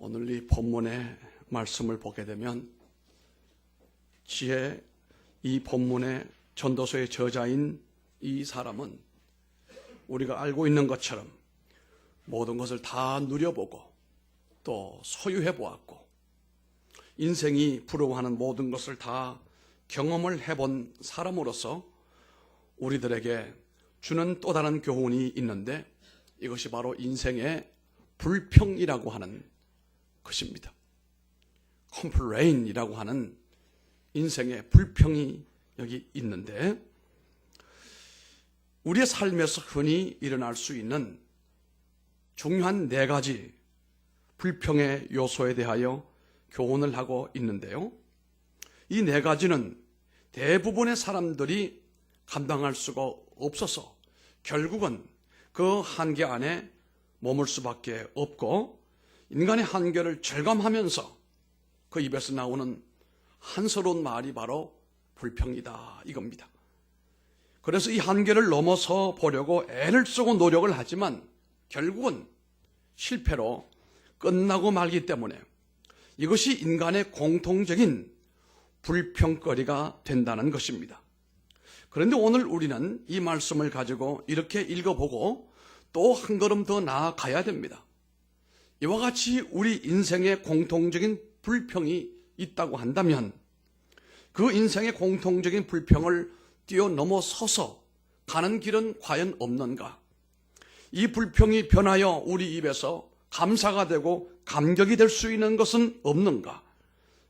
오늘 이 본문의 말씀을 보게 되면 이 본문의 전도서의 저자인 이 사람은 우리가 알고 있는 것처럼 모든 것을 다 누려보고 또 소유해 보았고 인생이 부러워하는 모든 것을 다 경험을 해본 사람으로서 우리들에게 주는 또 다른 교훈이 있는데 이것이 바로 인생의 불평이라고 하는 것입니다. 컴플레인이라고 하는 인생의 불평이 여기 있는데 우리의 삶에서 흔히 일어날 수 있는 중요한 4가지 불평의 요소에 대하여 교훈을 하고 있는데요. 이 4가지는 대부분의 사람들이 감당할 수가 없어서 결국은 그 한계 안에 머물 수밖에 없고 인간의 한계를 절감하면서 그 입에서 나오는 한스러운 말이 바로 불평이다 이겁니다. 그래서 이 한계를 넘어서 보려고 애를 쓰고 노력을 하지만 결국은 실패로 끝나고 말기 때문에 이것이 인간의 공통적인 불평거리가 된다는 것입니다. 그런데 오늘 우리는 이 말씀을 가지고 이렇게 읽어보고 또 한 걸음 더 나아가야 됩니다. 이와 같이 우리 인생의 공통적인 불평이 있다고 한다면 그 인생의 공통적인 불평을 뛰어넘어서서 가는 길은 과연 없는가? 이 불평이 변하여 우리 입에서 감사가 되고 감격이 될 수 있는 것은 없는가?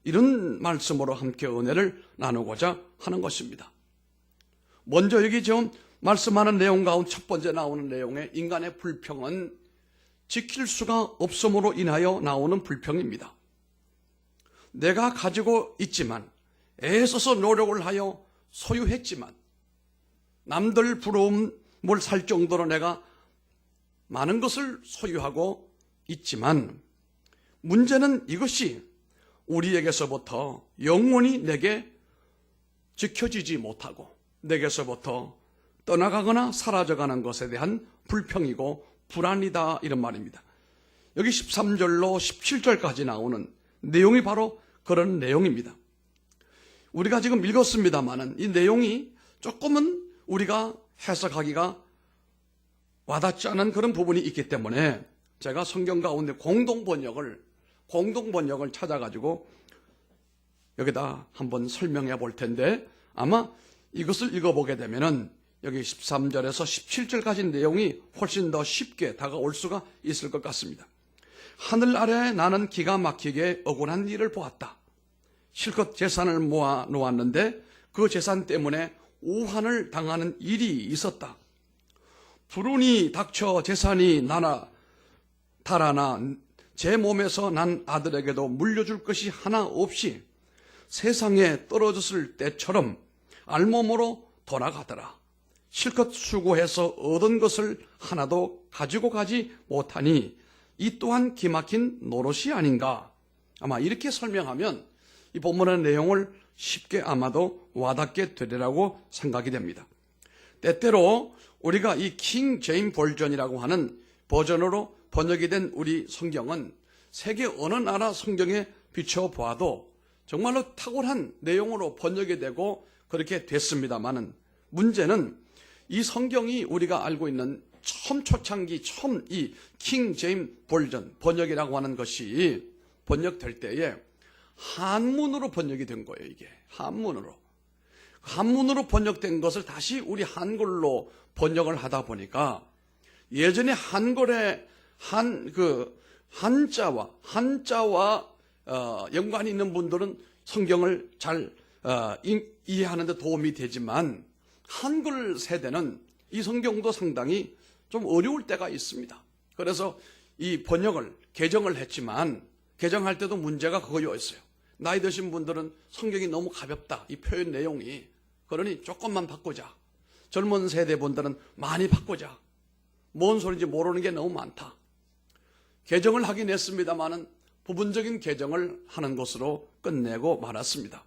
이런 말씀으로 함께 은혜를 나누고자 하는 것입니다. 먼저 여기 지금 말씀하는 내용 가운데 첫 번째 나오는 내용의 인간의 불평은 지킬 수가 없음으로 인하여 나오는 불평입니다. 내가 가지고 있지만 애써서 노력을 하여 소유했지만 남들 부러움을 살 정도로 내가 많은 것을 소유하고 있지만 문제는 이것이 우리에게서부터 영원히 내게 지켜지지 못하고 내게서부터 떠나가거나 사라져가는 것에 대한 불평이고 불안이다 이런 말입니다. 여기 13절로 17절까지 나오는 내용이 바로 그런 내용입니다. 우리가 지금 읽었습니다마는 이 내용이 조금은 우리가 해석하기가 와닿지 않은 그런 부분이 있기 때문에 제가 성경 가운데 공동번역을 찾아가지고 여기다 한번 설명해 볼 텐데 아마 이것을 읽어보게 되면은 여기 13절에서 17절까지 내용이 훨씬 더 쉽게 다가올 수가 있을 것 같습니다. 하늘 아래 나는 기가 막히게 억울한 일을 보았다. 실컷 재산을 모아 놓았는데 그 재산 때문에 오한을 당하는 일이 있었다. 불운이 닥쳐 재산이 달아나 제 몸에서 난 아들에게도 물려줄 것이 하나 없이 세상에 떨어졌을 때처럼 알몸으로 돌아가더라. 실컷 수고해서 얻은 것을 하나도 가지고 가지 못하니 이 또한 기막힌 노릇이 아닌가. 아마 이렇게 설명하면 이 본문의 내용을 쉽게 아마도 와닿게 되리라고 생각이 됩니다. 때때로 우리가 이 킹 제임 버전이라고 하는 버전으로 번역이 된 우리 성경은 세계 어느 나라 성경에 비춰보아도 정말로 탁월한 내용으로 번역이 되고 그렇게 됐습니다마는 문제는 이 성경이 우리가 알고 있는 초창기 이 킹 제임 버전 번역이라고 하는 것이 번역될 때에 한문으로 번역이 된 거예요. 이게 한문으로 번역된 것을 다시 우리 한글로 번역을 하다 보니까 예전에 한글에 한자와 연관이 있는 분들은 성경을 잘 이해하는 데 도움이 되지만 한글 세대는 이 성경도 상당히 좀 어려울 때가 있습니다. 그래서 이 개정을 했지만 개정할 때도 문제가 그거였어요. 나이 드신 분들은 성경이 너무 가볍다. 이 표현 내용이. 그러니 조금만 바꾸자. 젊은 세대 분들은 많이 바꾸자. 뭔 소리인지 모르는 게 너무 많다. 개정을 하긴 했습니다마는 부분적인 개정을 하는 것으로 끝내고 말았습니다.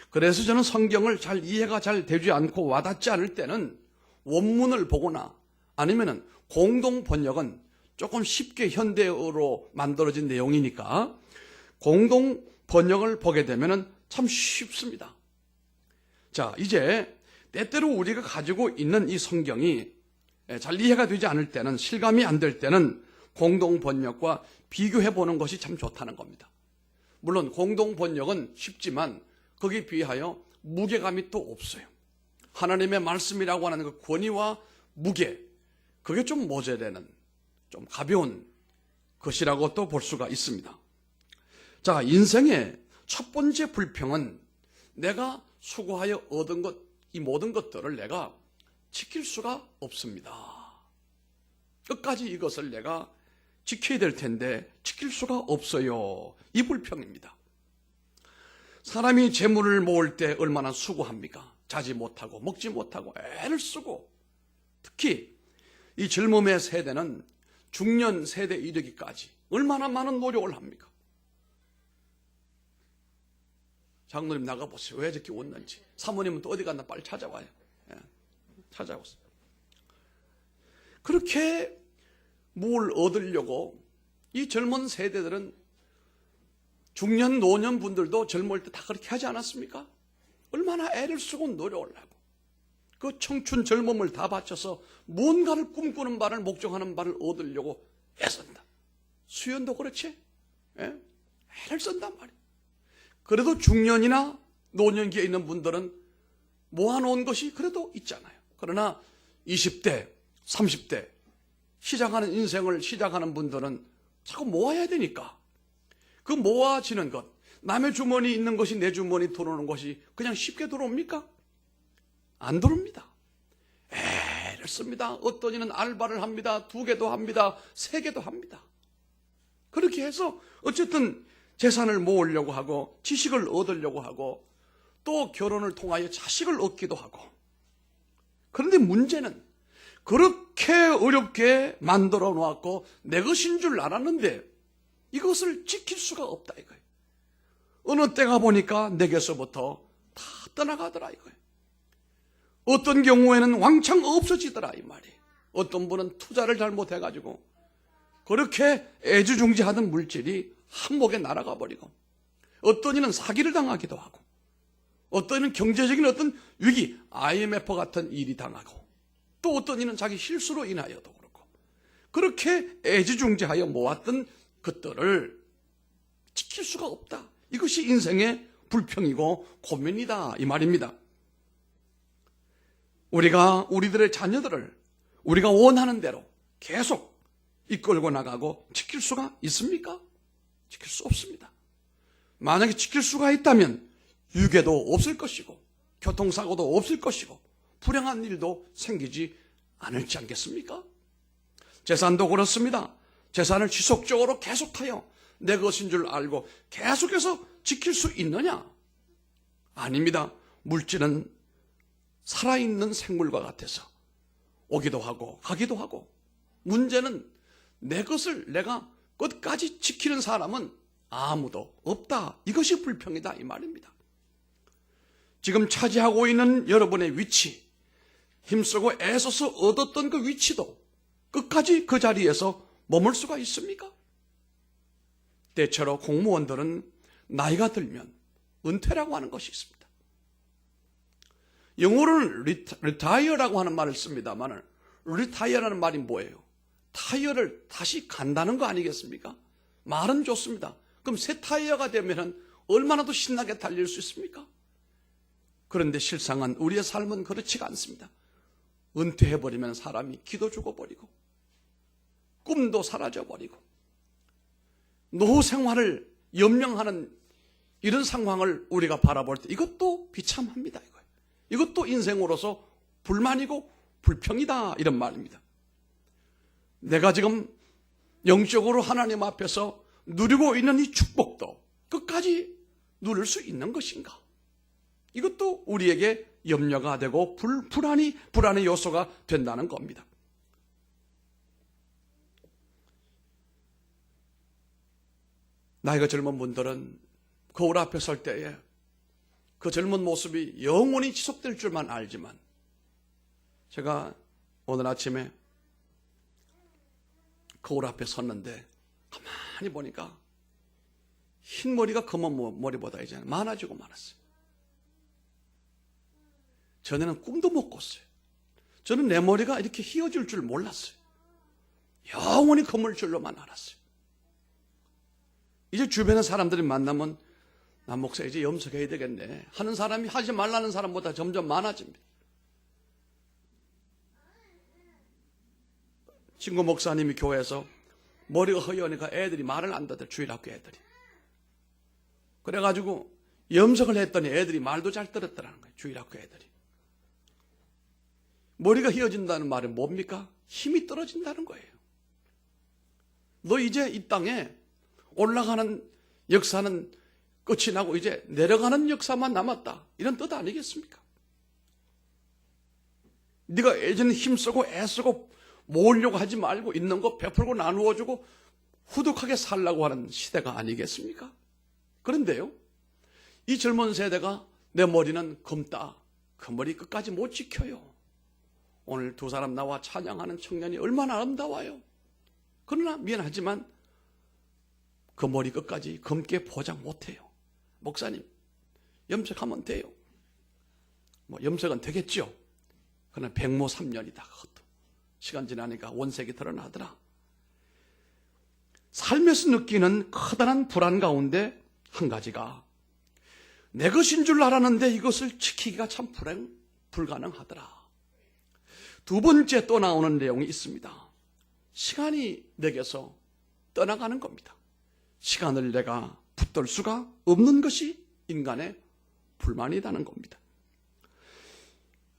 그래서 저는 성경을 잘 이해가 잘 되지 않고 와닿지 않을 때는 원문을 보거나 아니면은 공동 번역은 조금 쉽게 현대어로 만들어진 내용이니까 공동 번역을 보게 되면 참 쉽습니다. 자, 이제 때때로 우리가 가지고 있는 이 성경이 잘 이해가 되지 않을 때는, 실감이 안 될 때는 공동 번역과 비교해 보는 것이 참 좋다는 겁니다. 물론 공동 번역은 쉽지만 거기에 비하여 무게감이 또 없어요. 하나님의 말씀이라고 하는 그 권위와 무게, 그게 좀 모자라는, 좀 가벼운 것이라고 또 볼 수가 있습니다. 자, 인생의 첫 번째 불평은 내가 수고하여 얻은 것, 이 모든 것들을 내가 지킬 수가 없습니다. 끝까지 이것을 내가 지켜야 될 텐데 지킬 수가 없어요. 이 불평입니다. 사람이 재물을 모을 때 얼마나 수고합니까? 자지 못하고 먹지 못하고 애를 쓰고, 특히 이 젊음의 세대는 중년 세대에 이르기까지 얼마나 많은 노력을 합니까? 장로님 나가보세요. 왜 저렇게 웃는지. 사모님은 또 어디 갔나 빨리 찾아와요. 찾아오세요. 그렇게 뭘 얻으려고 이 젊은 세대들은, 중년 노년 분들도 젊을 때 다 그렇게 하지 않았습니까? 얼마나 애를 쓰고 노력을 하고 그 청춘 젊음을 다 바쳐서 뭔가를 꿈꾸는 바를, 목적하는 바를 얻으려고 애쓴다. 수연도 그렇지? 애를 쓴단 말이에요. 그래도 중년이나 노년기에 있는 분들은 모아놓은 것이 그래도 있잖아요. 그러나 20대, 30대 시작하는 인생을 시작하는 분들은 자꾸 모아야 되니까 그 모아지는 것, 남의 주머니 있는 것이 내 주머니 들어오는 것이 그냥 쉽게 들어옵니까? 안 들어옵니다. 애를 씁니다. 어떤 이는 알바를 합니다. 2개도 합니다. 3개도 합니다. 그렇게 해서 어쨌든 재산을 모으려고 하고 지식을 얻으려고 하고 또 결혼을 통하여 자식을 얻기도 하고. 그런데 문제는 그렇게 어렵게 만들어 놓았고 내 것인 줄 알았는데 이것을 지킬 수가 없다 이거예요. 어느 때가 보니까 내게서부터 다 떠나가더라 이거예요. 어떤 경우에는 왕창 없어지더라 이 말이에요. 어떤 분은 투자를 잘못해가지고 그렇게 애지중지하던 물질이 한목에 날아가 버리고, 어떤 이는 사기를 당하기도 하고, 어떤 이는 경제적인 어떤 위기, IMF 같은 일이 당하고, 또 어떤 이는 자기 실수로 인하여도 그렇고, 그렇게 애지중지하여 모았던 것들을 지킬 수가 없다. 이것이 인생의 불평이고 고민이다 이 말입니다. 우리가 우리들의 자녀들을 우리가 원하는 대로 계속 이끌고 나가고 지킬 수가 있습니까? 지킬 수 없습니다. 만약에 지킬 수가 있다면 유괴도 없을 것이고 교통사고도 없을 것이고 불행한 일도 생기지 않을지 않겠습니까? 재산도 그렇습니다. 재산을 지속적으로 계속하여 내 것인 줄 알고 계속해서 지킬 수 있느냐? 아닙니다. 물질은 살아있는 생물과 같아서 오기도 하고 가기도 하고, 문제는 내 것을 내가 끝까지 지키는 사람은 아무도 없다. 이것이 불평이다 이 말입니다. 지금 차지하고 있는 여러분의 위치, 힘쓰고 애써서 얻었던 그 위치도 끝까지 그 자리에서 머물 수가 있습니까? 대체로 공무원들은 나이가 들면 은퇴라고 하는 것이 있습니다. 영어로는 retire라고 하는 말을 씁니다만, retire라는 말이 뭐예요? 타이어를 다시 간다는 거 아니겠습니까? 말은 좋습니다. 그럼 새 타이어가 되면 얼마나 더 신나게 달릴 수 있습니까? 그런데 실상은 우리의 삶은 그렇지가 않습니다. 은퇴해버리면 사람이 기도 죽어버리고 꿈도 사라져버리고 노후 생활을 연명하는 이런 상황을 우리가 바라볼 때 이것도 비참합니다. 이것도 인생으로서 불만이고 불평이다 이런 말입니다. 내가 지금 영적으로 하나님 앞에서 누리고 있는 이 축복도 끝까지 누릴 수 있는 것인가? 이것도 우리에게 염려가 되고 불안의 요소가 된다는 겁니다. 나이가 젊은 분들은 거울 앞에 설 때에 그 젊은 모습이 영원히 지속될 줄만 알지만, 제가 오늘 아침에 거울 앞에 섰는데 가만히 보니까 흰 머리가 검은 머리보다 이제 많아지고 말았어요. 전에는 꿈도 못 꿨어요. 저는 내 머리가 이렇게 휘어질 줄 몰랐어요. 영원히 검을 줄로만 알았어요. 이제 주변의 사람들이 만나면 나 목사 이제 염색해야 되겠네 하는 사람이 하지 말라는 사람보다 점점 많아집니다. 친구 목사님이 교회에서 머리가 허여니까 애들이 말을 안 듣대, 주일학교 애들이. 그래가지고 염색을 했더니 애들이 말도 잘 들었더라는 거예요. 주일학교 애들이. 머리가 휘어진다는 말은 뭡니까? 힘이 떨어진다는 거예요. 너 이제 이 땅에 올라가는 역사는 끝이 나고 이제 내려가는 역사만 남았다, 이런 뜻 아니겠습니까? 네가 예전에 힘쓰고 애쓰고 모으려고 하지 말고 있는 거 베풀고 나누어주고 후덕하게 살라고 하는 시대가 아니겠습니까? 그런데요, 이 젊은 세대가 내 머리는 검다, 그 머리 끝까지 못 지켜요. 오늘 두 사람 나와 찬양하는 청년이 얼마나 아름다워요. 그러나 미안하지만 그 머리 끝까지 검게 보장 못해요. 목사님, 염색하면 돼요. 뭐 염색은 되겠죠. 그러나 백모 3년이다. 그것도 시간 지나니까 원색이 드러나더라. 삶에서 느끼는 커다란 불안 가운데 한 가지가 내 것인 줄 알았는데 이것을 지키기가 참 불가능하더라. 두 번째 또 나오는 내용이 있습니다. 시간이 내게서 떠나가는 겁니다. 시간을 내가 붙들 수가 없는 것이 인간의 불만이라는 겁니다.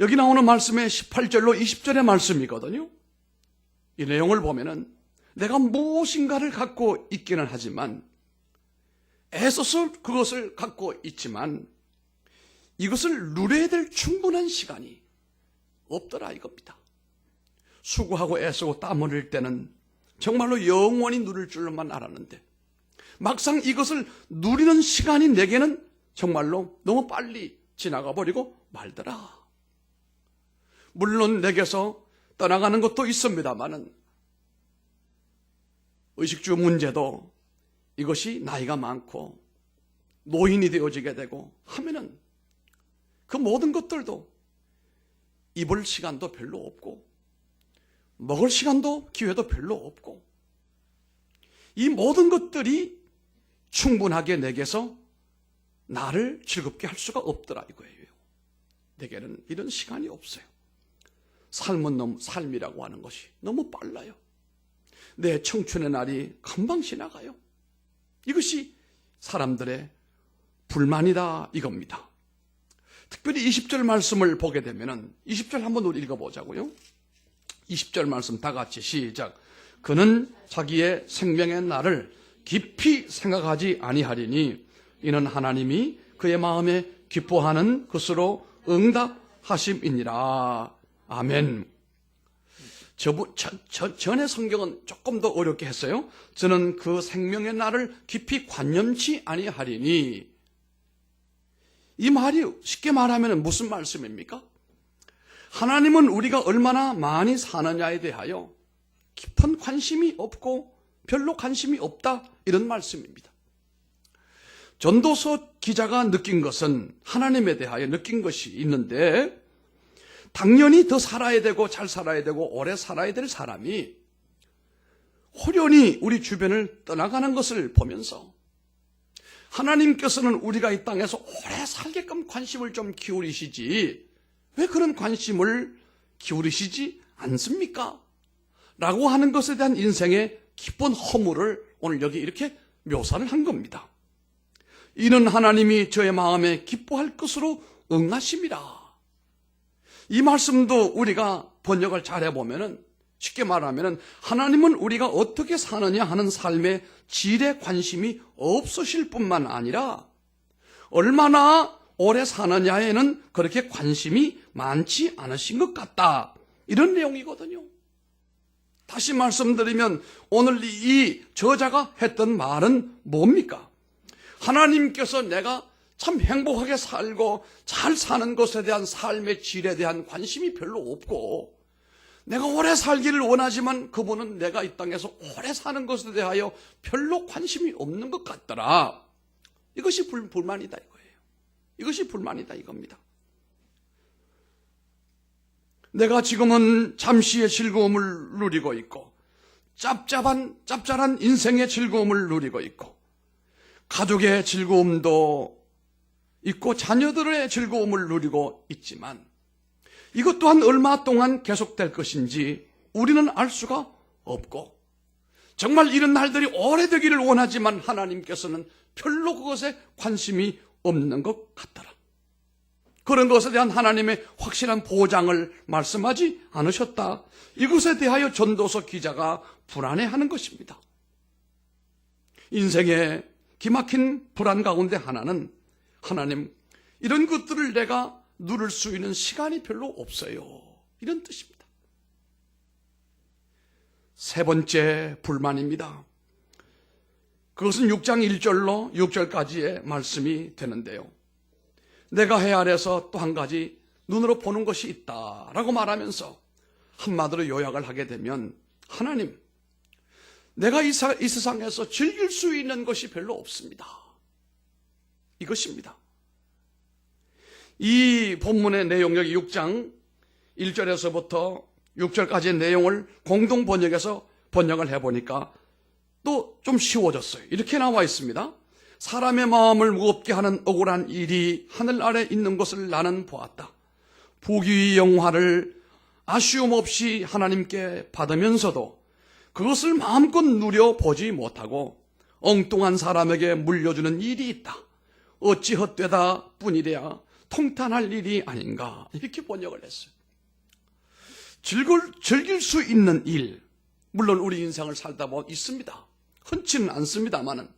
여기 나오는 말씀의 18절로 20절의 말씀이거든요. 이 내용을 보면은 내가 무엇인가를 갖고 있기는 하지만 애써서 그것을 갖고 있지만 이것을 누려야 될 충분한 시간이 없더라 이겁니다. 수고하고 애쓰고 땀 흘릴 때는 정말로 영원히 누릴 줄만 알았는데 막상 이것을 누리는 시간이 내게는 정말로 너무 빨리 지나가 버리고 말더라. 물론 내게서 떠나가는 것도 있습니다만은 의식주 문제도 이것이 나이가 많고 노인이 되어지게 되고 하면은 그 모든 것들도 입을 시간도 별로 없고 먹을 시간도 기회도 별로 없고 이 모든 것들이 충분하게 내게서 나를 즐겁게 할 수가 없더라 이거예요. 내게는 이런 시간이 없어요. 삶이라고 하는 것이 너무 빨라요. 내 청춘의 날이 금방 지나가요. 이것이 사람들의 불만이다 이겁니다. 특별히 20절 말씀을 보게 되면은 20절 한번 우리 읽어보자고요. 20절 말씀 다 같이 시작. 그는 자기의 생명의 날을 깊이 생각하지 아니하리니 이는 하나님이 그의 마음에 기뻐하는 것으로 응답하심이니라. 아멘. 전의 성경은 조금 더 어렵게 했어요. 저는 그 생명의 날을 깊이 관념치 아니하리니. 이 말이 쉽게 말하면 무슨 말씀입니까? 하나님은 우리가 얼마나 많이 사느냐에 대하여 깊은 관심이 없고 별로 관심이 없다 이런 말씀입니다. 전도서 기자가 느낀 것은 하나님에 대하여 느낀 것이 있는데 당연히 더 살아야 되고 잘 살아야 되고 오래 살아야 될 사람이 호련히 우리 주변을 떠나가는 것을 보면서 하나님께서는 우리가 이 땅에서 오래 살게끔 관심을 좀 기울이시지 왜 그런 관심을 기울이시지 않습니까? 라고 하는 것에 대한 인생의 깊은 허물을 오늘 여기 이렇게 묘사를 한 겁니다. 이는 하나님이 저의 마음에 기뻐할 것으로 응하심이라. 이 말씀도 우리가 번역을 잘 해보면은 쉽게 말하면은 하나님은 우리가 어떻게 사느냐 하는 삶의 질에 관심이 없으실 뿐만 아니라 얼마나 오래 사느냐에는 그렇게 관심이 많지 않으신 것 같다. 이런 내용이거든요. 다시 말씀드리면 오늘 이 저자가 했던 말은 뭡니까? 하나님께서 내가 참 행복하게 살고 잘 사는 것에 대한 삶의 질에 대한 관심이 별로 없고 내가 오래 살기를 원하지만 그분은 내가 이 땅에서 오래 사는 것에 대하여 별로 관심이 없는 것 같더라. 이것이 불만이다 이거예요. 이것이 불만이다 이겁니다. 내가 지금은 잠시의 즐거움을 누리고 있고 짭짤한 인생의 즐거움을 누리고 있고 가족의 즐거움도 있고 자녀들의 즐거움을 누리고 있지만 이것 또한 얼마 동안 계속될 것인지 우리는 알 수가 없고 정말 이런 날들이 오래되기를 원하지만 하나님께서는 별로 그것에 관심이 없는 것 같더라. 그런 것에 대한 하나님의 확실한 보장을 말씀하지 않으셨다. 이것에 대하여 전도서 기자가 불안해하는 것입니다. 인생의 기막힌 불안 가운데 하나는 하나님 이런 것들을 내가 누릴 수 있는 시간이 별로 없어요. 이런 뜻입니다. 세 번째 불만입니다. 그것은 6장 1절로 6절까지의 말씀이 되는데요. 내가 해 아래서 또 한 가지 눈으로 보는 것이 있다라고 말하면서 한마디로 요약을 하게 되면 하나님, 내가 이 세상에서 즐길 수 있는 것이 별로 없습니다. 이것입니다. 이 본문의 내용, 여기 6장 1절에서부터 6절까지의 내용을 공동 번역해서 번역을 해보니까 또 좀 쉬워졌어요. 이렇게 나와 있습니다. 사람의 마음을 무겁게 하는 억울한 일이 하늘 아래 있는 것을 나는 보았다. 부귀 영화를 아쉬움 없이 하나님께 받으면서도 그것을 마음껏 누려보지 못하고 엉뚱한 사람에게 물려주는 일이 있다. 어찌 헛되다 뿐이랴 통탄할 일이 아닌가. 이렇게 번역을 했어요. 즐길 수 있는 일, 물론 우리 인생을 살다 보면 있습니다. 흔치는 않습니다만은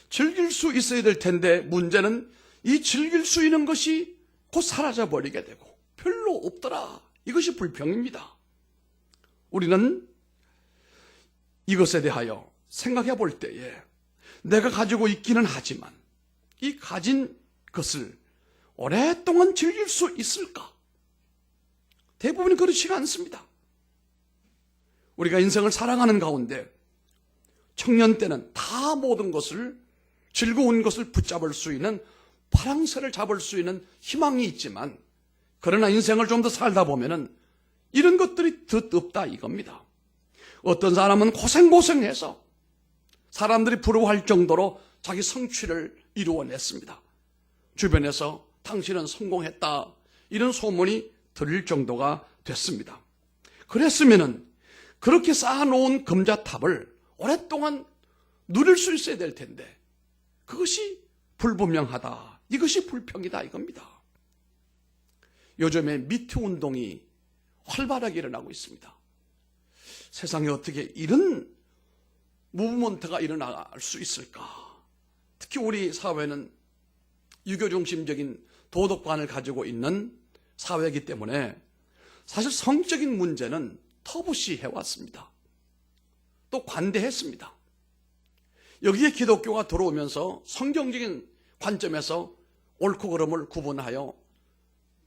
즐길 수 있어야 될 텐데 문제는 이 즐길 수 있는 것이 곧 사라져버리게 되고 별로 없더라. 이것이 불평입니다. 우리는 이것에 대하여 생각해 볼 때에 내가 가지고 있기는 하지만 이 가진 것을 오랫동안 즐길 수 있을까? 대부분이 그렇지가 않습니다. 우리가 인생을 살아가는 가운데 청년 때는 다 모든 것을 즐거운 것을 붙잡을 수 있는 파랑새를 잡을 수 있는 희망이 있지만 그러나 인생을 좀 더 살다 보면은 이런 것들이 더 없다 이겁니다. 어떤 사람은 고생해서 사람들이 부러워할 정도로 자기 성취를 이루어냈습니다. 주변에서 당신은 성공했다 이런 소문이 들릴 정도가 됐습니다. 그랬으면은 그렇게 쌓아놓은 금자탑을 오랫동안 누릴 수 있어야 될 텐데 그것이 불분명하다. 이것이 불평이다 이겁니다. 요즘에 미투 운동이 활발하게 일어나고 있습니다. 세상에 어떻게 이런 무브먼트가 일어날 수 있을까? 특히 우리 사회는 유교 중심적인 도덕관을 가지고 있는 사회이기 때문에 사실 성적인 문제는 터부시 해왔습니다. 또 관대했습니다. 여기에 기독교가 들어오면서 성경적인 관점에서 옳고 그름을 구분하여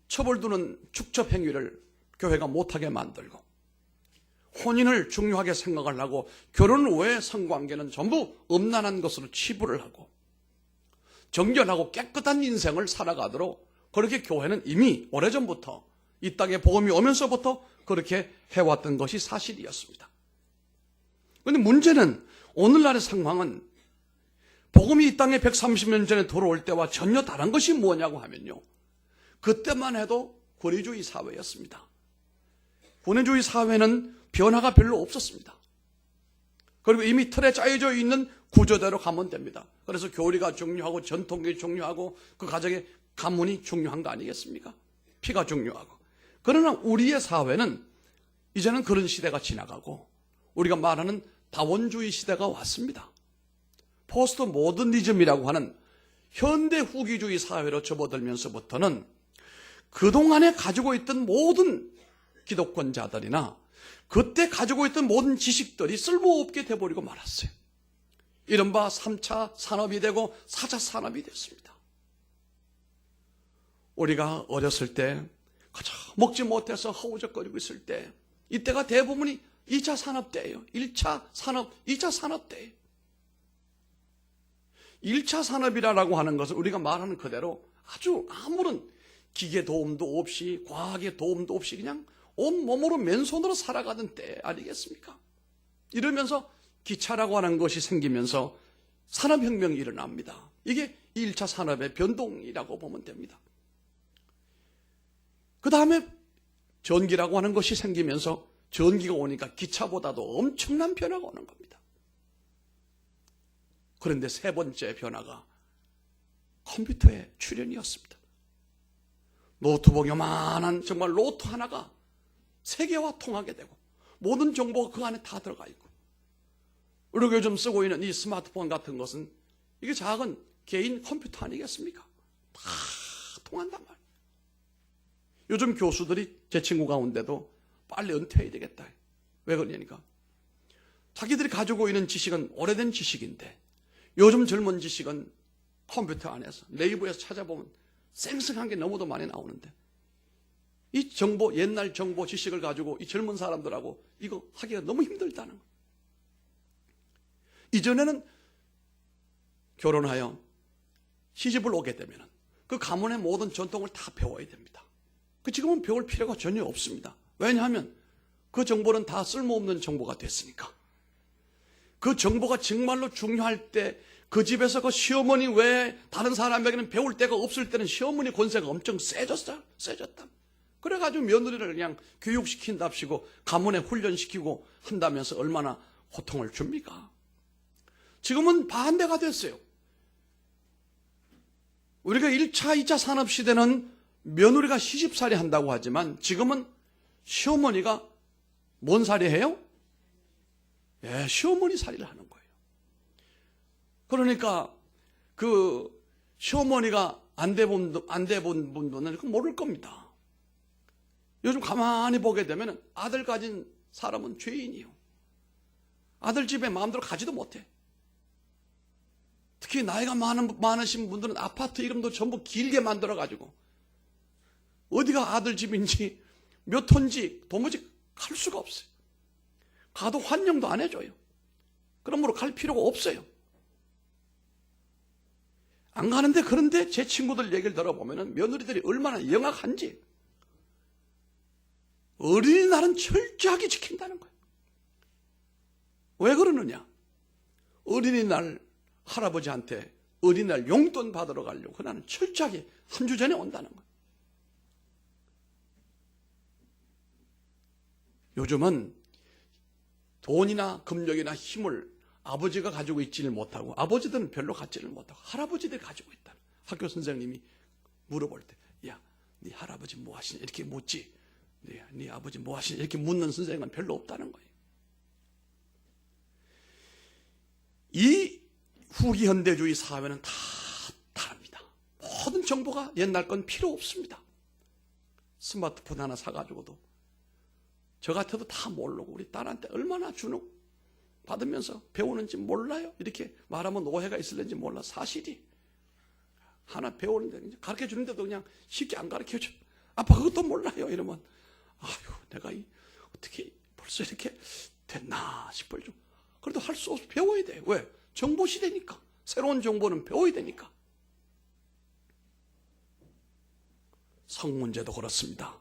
처벌두는 축첩 행위를 교회가 못하게 만들고 혼인을 중요하게 생각을 하고 결혼 후의 성관계는 전부 음란한 것으로 치부를 하고 정결하고 깨끗한 인생을 살아가도록 그렇게 교회는 이미 오래전부터 이 땅에 복음이 오면서부터 그렇게 해왔던 것이 사실이었습니다. 그런데 문제는 오늘날의 상황은 복음이 이 땅에 130년 전에 들어올 때와 전혀 다른 것이 뭐냐고 하면요. 그때만 해도 권위주의 사회였습니다. 권위주의 사회는 변화가 별로 없었습니다. 그리고 이미 틀에 짜여져 있는 구조대로 가면 됩니다. 그래서 교리가 중요하고 전통이 중요하고 그 가정의 가문이 중요한 거 아니겠습니까? 피가 중요하고. 그러나 우리의 사회는 이제는 그런 시대가 지나가고 우리가 말하는 다원주의 시대가 왔습니다. 포스트 모더니즘이라고 하는 현대 후기주의 사회로 접어들면서부터는 그동안에 가지고 있던 모든 기독권자들이나 그때 가지고 있던 모든 지식들이 쓸모없게 돼버리고 말았어요. 이른바 3차 산업이 되고 4차 산업이 됐습니다. 우리가 어렸을 때 그저 먹지 못해서 허우적거리고 있을 때, 이때가 대부분이 2차 산업대예요. 1차 산업, 2차 산업대예요. 1차 산업이라고 하는 것은 우리가 말하는 그대로 아주 아무런 기계 도움도 없이, 과학의 도움도 없이 그냥 온몸으로 맨손으로 살아가던 때 아니겠습니까? 이러면서 기차라고 하는 것이 생기면서 산업혁명이 일어납니다. 이게 1차 산업의 변동이라고 보면 됩니다. 그 다음에 전기라고 하는 것이 생기면서 전기가 오니까 기차보다도 엄청난 변화가 오는 겁니다. 그런데 세 번째 변화가 컴퓨터의 출현이었습니다. 노트북 요만한 정말 노트 하나가 세계와 통하게 되고 모든 정보가 그 안에 다 들어가 있고, 우리가 요즘 쓰고 있는 이 스마트폰 같은 것은 이게 작은 개인 컴퓨터 아니겠습니까? 다 통한단 말이에요. 요즘 교수들이 제 친구 가운데도 빨리 은퇴해야 되겠다. 왜 그러냐니까 자기들이 가지고 있는 지식은 오래된 지식인데 요즘 젊은 지식은 컴퓨터 안에서 네이버에서 찾아보면 생생한 게 너무도 많이 나오는데, 이 정보, 옛날 정보 지식을 가지고 이 젊은 사람들하고 이거 하기가 너무 힘들다는 거예요. 이전에는 결혼하여 시집을 오게 되면 그 가문의 모든 전통을 다 배워야 됩니다. 지금은 배울 필요가 전혀 없습니다. 왜냐하면 그 정보는 다 쓸모없는 정보가 됐으니까. 그 정보가 정말로 중요할 때 그 집에서 그 시어머니 외에 다른 사람에게는 배울 데가 없을 때는 시어머니 권세가 엄청 세졌다. 그래가지고 며느리를 그냥 교육시킨답시고 가문에 훈련시키고 한다면서 얼마나 고통을 줍니까? 지금은 반대가 됐어요. 우리가 1차, 2차 산업시대는 며느리가 시집살이 한다고 하지만 지금은 시어머니가 뭔 살이 해요? 예, 시어머니 살이를 하는 거예요. 그러니까 그 시어머니가 안 돼본 분들은 모를 겁니다. 요즘 가만히 보게 되면 아들 가진 사람은 죄인이요. 아들 집에 마음대로 가지도 못해. 특히 나이가 많으신 분들은 아파트 이름도 전부 길게 만들어가지고 어디가 아들 집인지 몇 호인지 도무지 갈 수가 없어요. 가도 환영도 안 해줘요. 그러므로 갈 필요가 없어요. 안 가는데, 그런데 제 친구들 얘기를 들어보면 며느리들이 얼마나 영악한지 어린이날은 철저하게 지킨다는 거예요. 왜 그러느냐? 어린이날 할아버지한테 어린이날 용돈 받으러 가려고 그날은 철저하게 한 주 전에 온다는 거예요. 요즘은 돈이나 금력이나 힘을 아버지가 가지고 있지를 못하고, 아버지들은 별로 갖지를 못하고 할아버지들이 가지고 있다. 학교 선생님이 물어볼 때, 야, 네 할아버지 뭐 하시냐 이렇게 묻지, 네 아버지 뭐 하시냐 이렇게 묻는 선생님은 별로 없다는 거예요. 이 후기 현대주의 사회는 다 다릅니다. 모든 정보가 옛날 건 필요 없습니다. 스마트폰 하나 사가지고도 저 같아도 다 모르고 우리 딸한테 얼마나 주눅 받으면서 배우는지 몰라요. 이렇게 말하면 오해가 있을는지 몰라. 사실이 하나 배우는데 가르쳐 주는데도 그냥 쉽게 안 가르쳐줘. 아빠 그것도 몰라요. 이러면 아유 내가 어떻게 벌써 이렇게 됐나 싶을 좀. 그래도 할 수 없어. 배워야 돼. 왜? 정보 시대니까. 새로운 정보는 배워야 되니까. 성 문제도 그렇습니다.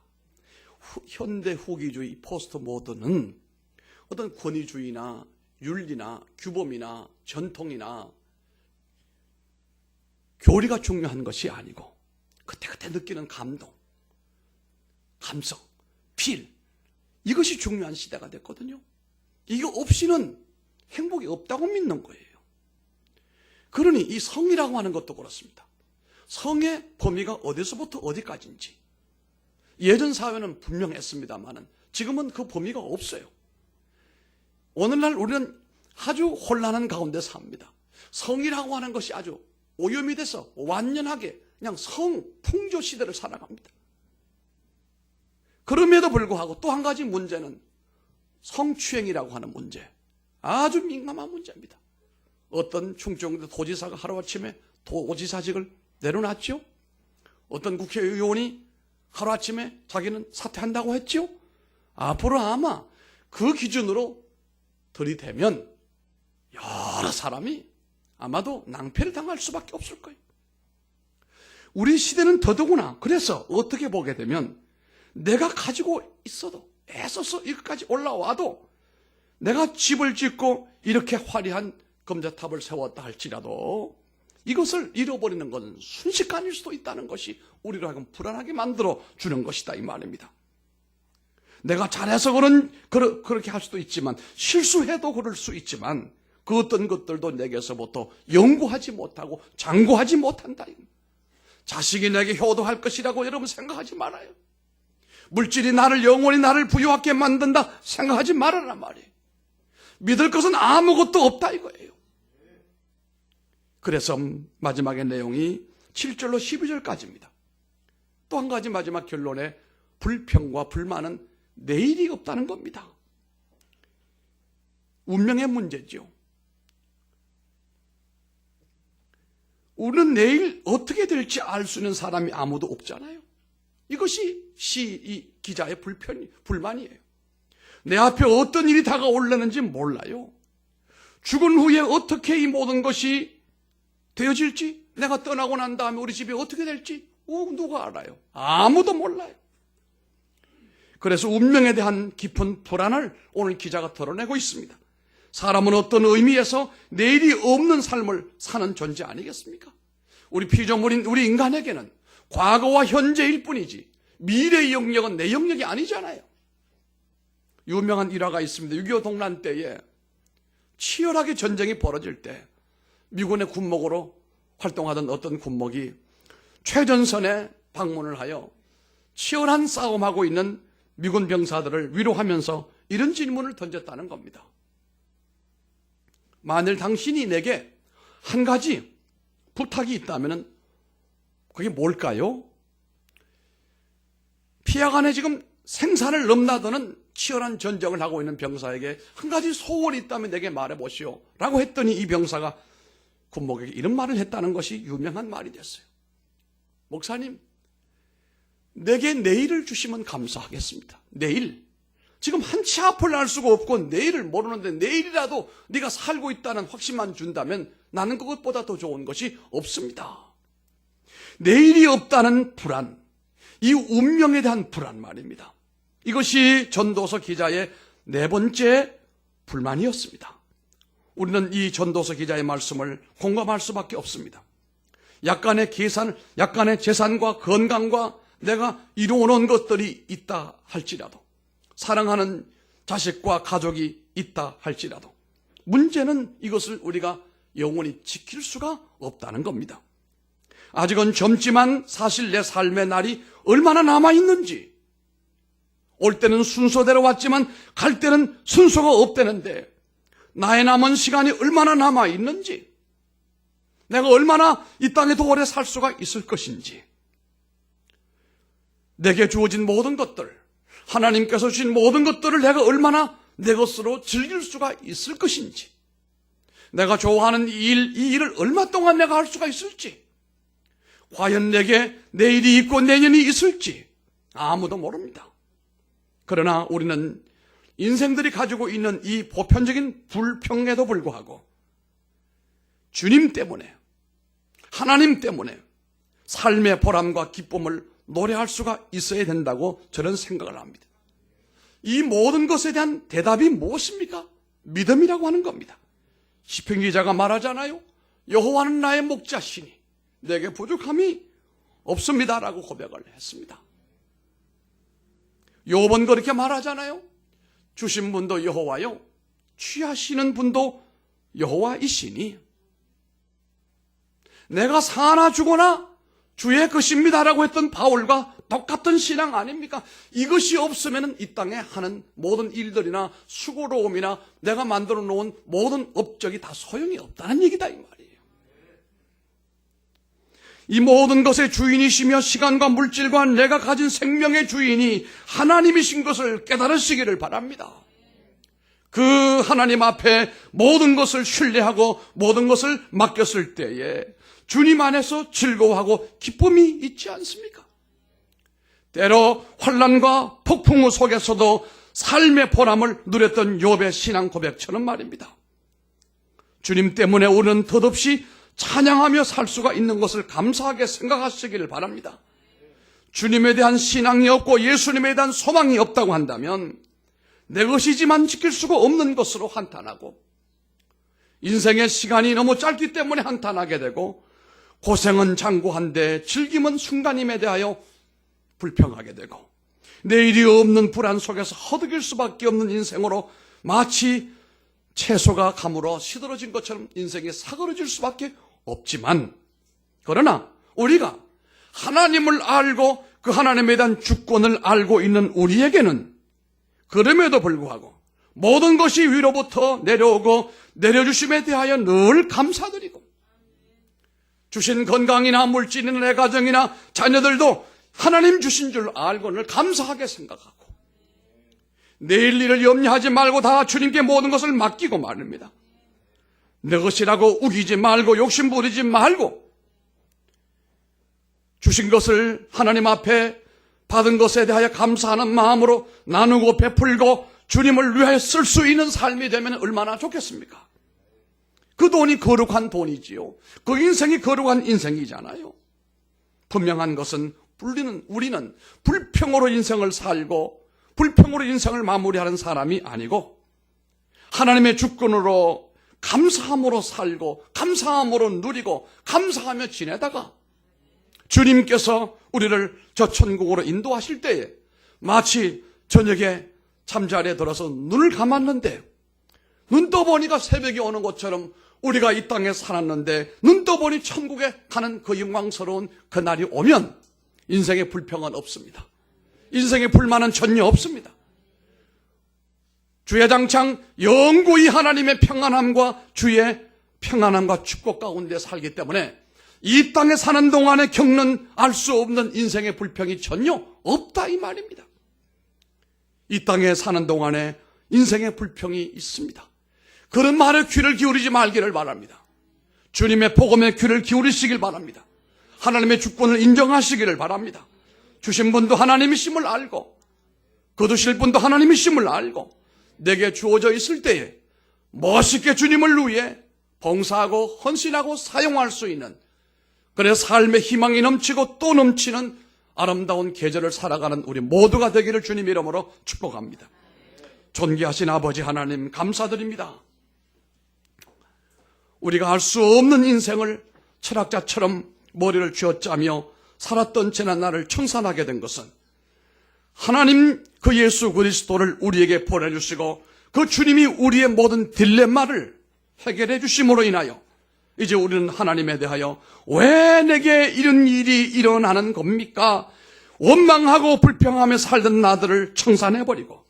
현대 후기주의 포스트 모던은 어떤 권위주의나 윤리나 규범이나 전통이나 교리가 중요한 것이 아니고 그때그때 느끼는 감동, 감성, 필, 이것이 중요한 시대가 됐거든요. 이거 없이는 행복이 없다고 믿는 거예요. 그러니 이 성이라고 하는 것도 그렇습니다. 성의 범위가 어디서부터 어디까지인지 예전 사회는 분명했습니다만 지금은 그 범위가 없어요. 오늘날 우리는 아주 혼란한 가운데 삽니다. 성이라고 하는 것이 아주 오염이 돼서 완연하게 그냥 성 풍조 시대를 살아갑니다. 그럼에도 불구하고 또 한 가지 문제는 성추행이라고 하는 문제. 아주 민감한 문제입니다. 어떤 충청도 도지사가 하루아침에 도지사직을 내려놨죠. 어떤 국회의원이 하루아침에 자기는 사퇴한다고 했죠? 앞으로 아마 그 기준으로 들이대면 여러 사람이 아마도 낭패를 당할 수밖에 없을 거예요. 우리 시대는 더더구나. 그래서 어떻게 보게 되면 내가 가지고 있어도 애써서 여기까지 올라와도 내가 집을 짓고 이렇게 화려한 금자탑을 세웠다 할지라도 이것을 잃어버리는 것은 순식간일 수도 있다는 것이 우리로 하여금 불안하게 만들어 주는 것이다 이 말입니다. 내가 잘해서 그렇게 할 수도 있지만 실수해도 그럴 수 있지만 그 어떤 것들도 내게서부터 연구하지 못하고 장구하지 못한다. 자식이 내게 효도할 것이라고 여러분 생각하지 말아요. 물질이 영원히 나를 부유하게 만든다 생각하지 말아란 말이에요. 믿을 것은 아무것도 없다 이거예요. 그래서 마지막의 내용이 7절로 12절까지입니다. 또 한 가지 마지막 결론에 불평과 불만은 내일이 없다는 겁니다. 운명의 문제죠. 우리는 내일 어떻게 될지 알 수 있는 사람이 아무도 없잖아요. 이것이 이 기자의 불만이에요. 내 앞에 어떤 일이 다가올려는지 몰라요. 죽은 후에 어떻게 이 모든 것이 되어질지, 내가 떠나고 난 다음에 우리 집이 어떻게 될지 누가 알아요? 아무도 몰라요. 그래서 운명에 대한 깊은 불안을 오늘 기자가 털어내고 있습니다. 사람은 어떤 의미에서 내일이 없는 삶을 사는 존재 아니겠습니까? 우리 피조물인 우리 인간에게는 과거와 현재일 뿐이지 미래의 영역은 내 영역이 아니잖아요. 유명한 일화가 있습니다. 6.25 동란 때에 치열하게 전쟁이 벌어질 때 미군의 군목으로 활동하던 어떤 군목이 최전선에 방문을 하여 치열한 싸움하고 있는 미군 병사들을 위로하면서 이런 질문을 던졌다는 겁니다. 만일 당신이 내게 한 가지 부탁이 있다면 그게 뭘까요? 피하간에 지금 생사를 넘나드는 치열한 전쟁을 하고 있는 병사에게 한 가지 소원이 있다면 내게 말해보시오 라고 했더니 이 병사가 군목에게 이런 말을 했다는 것이 유명한 말이 됐어요. 목사님, 내게 내일을 주시면 감사하겠습니다. 내일. 지금 한 치 앞을 알 수가 없고 내일을 모르는데 내일이라도 네가 살고 있다는 확신만 준다면 나는 그것보다 더 좋은 것이 없습니다. 내일이 없다는 불안, 이 운명에 대한 불안 말입니다. 이것이 전도서 기자의 네 번째 불만이었습니다. 우리는 이 전도서 기자의 말씀을 공감할 수밖에 없습니다. 약간의 재산과 건강과 내가 이루어놓은 것들이 있다 할지라도, 사랑하는 자식과 가족이 있다 할지라도 문제는 이것을 우리가 영원히 지킬 수가 없다는 겁니다. 아직은 젊지만 사실 내 삶의 날이 얼마나 남아있는지, 올 때는 순서대로 왔지만 갈 때는 순서가 없다는데 나의 남은 시간이 얼마나 남아있는지, 내가 얼마나 이 땅에 더 오래 살 수가 있을 것인지, 내게 주어진 모든 것들, 하나님께서 주신 모든 것들을 내가 얼마나 내 것으로 즐길 수가 있을 것인지, 내가 좋아하는 이 일을 얼마 동안 내가 할 수가 있을지, 과연 내게 내일이 있고 내년이 있을지 아무도 모릅니다. 그러나 우리는 인생들이 가지고 있는 이 보편적인 불평에도 불구하고 주님 때문에, 하나님 때문에 삶의 보람과 기쁨을 노래할 수가 있어야 된다고 저는 생각을 합니다. 이 모든 것에 대한 대답이 무엇입니까? 믿음이라고 하는 겁니다. 시편 기자가 말하잖아요. 여호와는 나의 목자시니 내게 부족함이 없습니다라고 고백을 했습니다. 욥은 그렇게 말하잖아요. 주신 분도 여호와요, 취하시는 분도 여호와이시니 내가 사나 죽거나 주의 것입니다라고 했던 바울과 똑같은 신앙 아닙니까? 이것이 없으면 이 땅에 하는 모든 일들이나 수고로움이나 내가 만들어 놓은 모든 업적이 다 소용이 없다는 얘기다 이 말이에요. 이 모든 것의 주인이시며 시간과 물질과 내가 가진 생명의 주인이 하나님이신 것을 깨달으시기를 바랍니다. 그 하나님 앞에 모든 것을 신뢰하고 모든 것을 맡겼을 때에 주님 안에서 즐거워하고 기쁨이 있지 않습니까? 때로 환난과 폭풍우 속에서도 삶의 보람을 누렸던 욥의 신앙 고백처럼 말입니다. 주님 때문에 우리는 덧없이 찬양하며 살 수가 있는 것을 감사하게 생각하시기를 바랍니다. 주님에 대한 신앙이 없고 예수님에 대한 소망이 없다고 한다면 내 것이지만 지킬 수가 없는 것으로 한탄하고, 인생의 시간이 너무 짧기 때문에 한탄하게 되고, 고생은 장구한데 즐김은 순간임에 대하여 불평하게 되고, 내일이 없는 불안 속에서 허덕일 수밖에 없는 인생으로 마치 채소가 감으로 시들어진 것처럼 인생이 사그러질 수밖에 없지만, 그러나 우리가 하나님을 알고 그 하나님에 대한 주권을 알고 있는 우리에게는 그럼에도 불구하고 모든 것이 위로부터 내려오고 내려주심에 대하여 늘 감사드리고, 주신 건강이나 물질이나 내 가정이나 자녀들도 하나님 주신 줄 알고 늘 감사하게 생각하고, 내일 일을 염려하지 말고 다 주님께 모든 것을 맡기고 말입니다. 내 것이라고 우기지 말고 욕심 부리지 말고, 주신 것을 하나님 앞에 받은 것에 대하여 감사하는 마음으로 나누고 베풀고 주님을 위하여 쓸 수 있는 삶이 되면 얼마나 좋겠습니까? 그 돈이 거룩한 돈이지요. 그 인생이 거룩한 인생이잖아요. 분명한 것은 우리는 불평으로 인생을 살고 불평으로 인생을 마무리하는 사람이 아니고, 하나님의 주권으로 감사함으로 살고 감사함으로 누리고 감사하며 지내다가 주님께서 우리를 저 천국으로 인도하실 때에 마치 저녁에 잠자리에 들어서 눈을 감았는데 눈 떠보니까 새벽이 오는 것처럼 우리가 이 땅에 살았는데 눈 떠보니 천국에 가는 그 영광스러운 그날이 오면 인생의 불평은 없습니다. 인생의 불만은 전혀 없습니다. 주의 장창 영구히 하나님의 평안함과 주의 평안함과 축복 가운데 살기 때문에 이 땅에 사는 동안에 겪는 알 수 없는 인생의 불평이 전혀 없다 이 말입니다. 이 땅에 사는 동안에 인생의 불평이 있습니다. 그런 말에 귀를 기울이지 말기를 바랍니다. 주님의 복음에 귀를 기울이시길 바랍니다. 하나님의 주권을 인정하시기를 바랍니다. 주신 분도 하나님이심을 알고 거두실 분도 하나님이심을 알고 내게 주어져 있을 때에 멋있게 주님을 위해 봉사하고 헌신하고 사용할 수 있는, 그래서 삶의 희망이 넘치고 또 넘치는 아름다운 계절을 살아가는 우리 모두가 되기를 주님 이름으로 축복합니다. 존귀하신 아버지 하나님 감사드립니다. 우리가 알 수 없는 인생을 철학자처럼 머리를 쥐어짜며 살았던 지난 날을 청산하게 된 것은 하나님 그 예수 그리스도를 우리에게 보내주시고 그 주님이 우리의 모든 딜레마를 해결해 주심으로 인하여 이제 우리는 하나님에 대하여 왜 내게 이런 일이 일어나는 겁니까? 원망하고 불평하며 살던 나들을 청산해버리고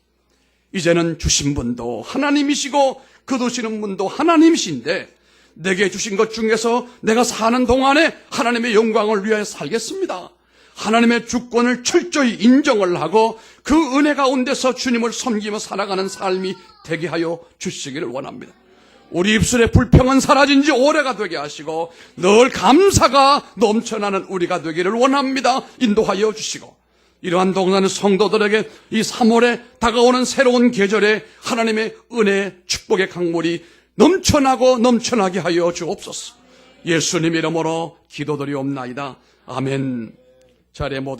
이제는 주신 분도 하나님이시고 거두시는 분도 하나님이신데 내게 주신 것 중에서 내가 사는 동안에 하나님의 영광을 위하여 살겠습니다. 하나님의 주권을 철저히 인정을 하고 그 은혜 가운데서 주님을 섬기며 살아가는 삶이 되게 하여 주시기를 원합니다. 우리 입술의 불평은 사라진 지 오래가 되게 하시고 늘 감사가 넘쳐나는 우리가 되기를 원합니다. 인도하여 주시고 이러한 동안의 성도들에게 이 3월에 다가오는 새로운 계절에 하나님의 은혜 축복의 강물이 넘쳐나고 넘쳐나게 하여 주옵소서. 예수님 이름으로 기도드리옵나이다. 아멘. 자리에 모두